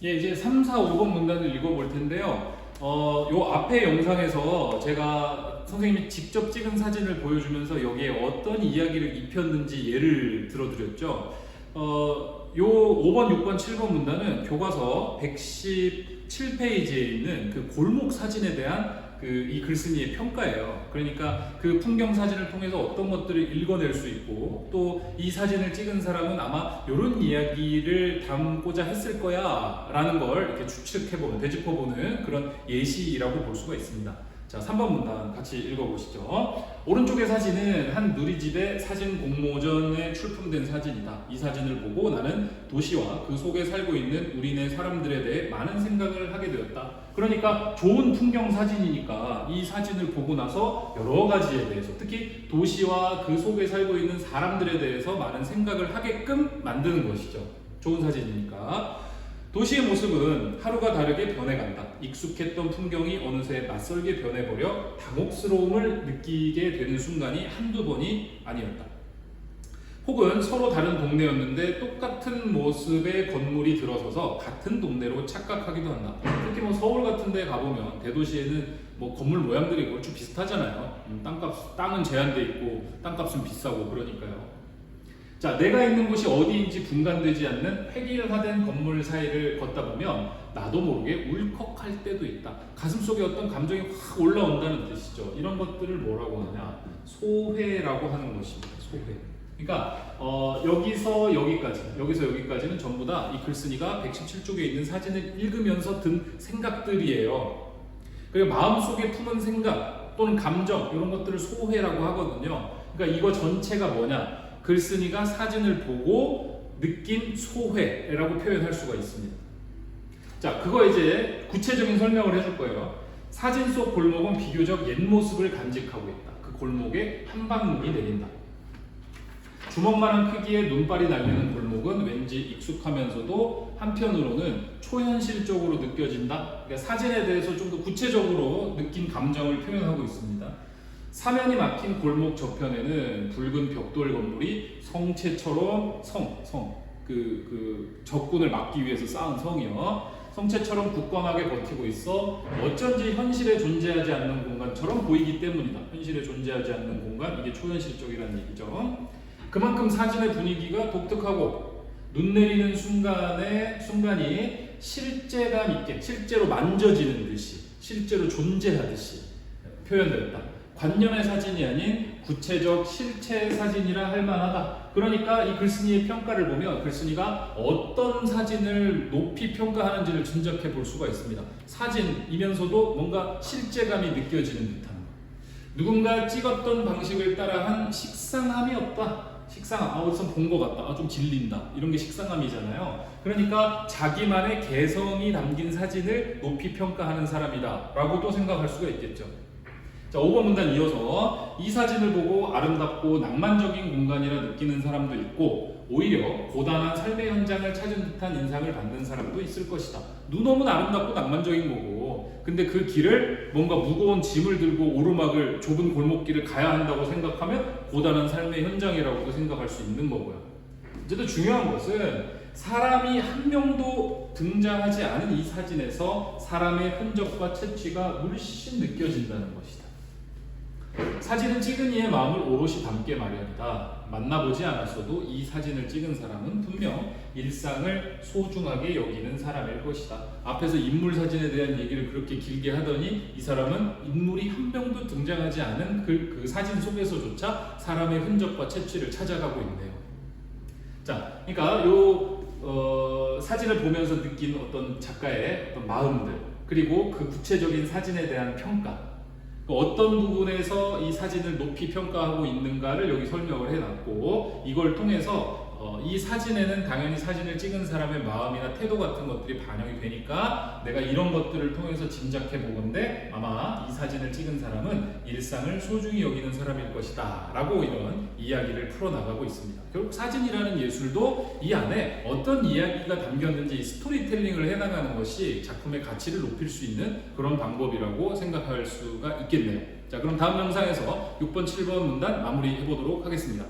예, 이제 3, 4, 5번 문단을 읽어볼 텐데요. 요 앞에 영상에서 제가 선생님이 직접 찍은 사진을 보여주면서 여기에 어떤 이야기를 입혔는지 예를 들어드렸죠. 요 5번, 6번, 7번 문단은 교과서 117페이지에 있는 그 골목 사진에 대한 이 글쓴이의 평가예요. 그러니까 그 풍경 사진을 통해서 어떤 것들을 읽어낼 수 있고 또 이 사진을 찍은 사람은 아마 이런 이야기를 담고자 했을 거야 라는 걸 이렇게 추측해보는, 되짚어보는 그런 예시라고 볼 수가 있습니다. 자, 3번 문단 같이 읽어보시죠. 오른쪽의 사진은 한 누리집의 사진 공모전에 출품된 사진이다. 이 사진을 보고 나는 도시와 그 속에 살고 있는 우리네 사람들에 대해 많은 생각을 하게 되었다. 그러니까 좋은 풍경 사진이니까 이 사진을 보고 나서 여러 가지에 대해서, 특히 도시와 그 속에 살고 있는 사람들에 대해서 많은 생각을 하게끔 만드는 것이죠. 좋은 사진이니까. 도시의 모습은 하루가 다르게 변해간다. 익숙했던 풍경이 어느새 낯설게 변해버려 당혹스러움을 느끼게 되는 순간이 한두 번이 아니었다. 혹은 서로 다른 동네였는데 똑같은 모습의 건물이 들어서서 같은 동네로 착각하기도 한다. 특히 서울 같은 데 가보면 대도시에는 건물 모양들이 얼추 비슷하잖아요. 땅은 제한돼 있고 땅값은 비싸고 그러니까요. 자, 내가 있는 곳이 어디인지 분간되지 않는 획일화된 건물 사이를 걷다 보면 나도 모르게 울컥할 때도 있다. 가슴속에 어떤 감정이 확 올라온다는 뜻이죠. 이런 것들을 뭐라고 하냐? 소회라고 하는 것입니다. 소회. 그러니까 여기서 여기까지는 전부 다 이 글쓴이가 117쪽에 있는 사진을 읽으면서 든 생각들이에요. 그리고 마음속에 품은 생각 또는 감정 이런 것들을 소회라고 하거든요. 그러니까 이거 전체가 뭐냐? 글쓴이가 사진을 보고 느낀 소회라고 표현할 수가 있습니다. 자, 그거 이제 구체적인 설명을 해줄 거예요. 사진 속 골목은 비교적 옛 모습을 간직하고 있다. 그 골목에 한방눈이 내린다. 주먹만한 크기의 눈발이 날리는 골목은 왠지 익숙하면서도 한편으로는 초현실적으로 느껴진다. 그러니까 사진에 대해서 좀 더 구체적으로 느낀 감정을 표현하고 있습니다. 사면이 막힌 골목 저편에는 붉은 벽돌 건물이 성체처럼 적군을 막기 위해서 쌓은 성이요. 성체처럼 굳건하게 버티고 있어 어쩐지 현실에 존재하지 않는 공간처럼 보이기 때문이다. 현실에 존재하지 않는 공간, 이게 초현실적이라는 얘기죠. 그만큼 사진의 분위기가 독특하고 눈 내리는 순간이 실제감 있게, 실제로 만져지는 듯이, 실제로 존재하듯이 표현되었다. 관념의 사진이 아닌 구체적 실체 사진이라 할 만하다. 그러니까 이 글쓴이의 평가를 보면 글쓴이가 어떤 사진을 높이 평가하는지를 짐작해 볼 수가 있습니다. 사진이면서도 뭔가 실제감이 느껴지는 듯한 것. 누군가 찍었던 방식을 따라한 식상함이 없다. 식상함, 어디서 본 것 같다. 좀 질린다. 이런 게 식상함이잖아요. 그러니까 자기만의 개성이 담긴 사진을 높이 평가하는 사람이다 라고도 생각할 수가 있겠죠. 자, 5번 문단 이어서 이 사진을 보고 아름답고 낭만적인 공간이라 느끼는 사람도 있고 오히려 고단한 삶의 현장을 찾은 듯한 인상을 받는 사람도 있을 것이다. 눈 오면 아름답고 낭만적인 거고, 근데 그 길을 뭔가 무거운 짐을 들고 오르막을 좁은 골목길을 가야 한다고 생각하면 고단한 삶의 현장이라고도 생각할 수 있는 거고요. 어쨌든 중요한 것은 사람이 한 명도 등장하지 않은 이 사진에서 사람의 흔적과 채취가 물씬 느껴진다는 것이다. 사진은 찍은 이의 마음을 오롯이 담게 마련이다. 만나보지 않았어도 이 사진을 찍은 사람은 분명 일상을 소중하게 여기는 사람일 것이다. 앞에서 인물 사진에 대한 얘기를 그렇게 길게 하더니 이 사람은 인물이 한 명도 등장하지 않은 그 사진 속에서조차 사람의 흔적과 채취를 찾아가고 있네요. 자, 그러니까 사진을 보면서 느낀 어떤 작가의 어떤 마음들, 그리고 그 구체적인 사진에 대한 평가, 어떤 부분에서 이 사진을 높이 평가하고 있는가를 여기 설명을 해놨고, 이걸 통해서 이 사진에는 당연히 사진을 찍은 사람의 마음이나 태도 같은 것들이 반영이 되니까 내가 이런 것들을 통해서 짐작해 보건데 아마 이 사진을 찍은 사람은 일상을 소중히 여기는 사람일 것이다 라고 이런 이야기를 풀어나가고 있습니다. 결국 사진이라는 예술도 이 안에 어떤 이야기가 담겼는지 스토리텔링을 해나가는 것이 작품의 가치를 높일 수 있는 그런 방법이라고 생각할 수가 있겠네요. 자, 그럼 다음 영상에서 6번, 7번 문단 마무리해 보도록 하겠습니다.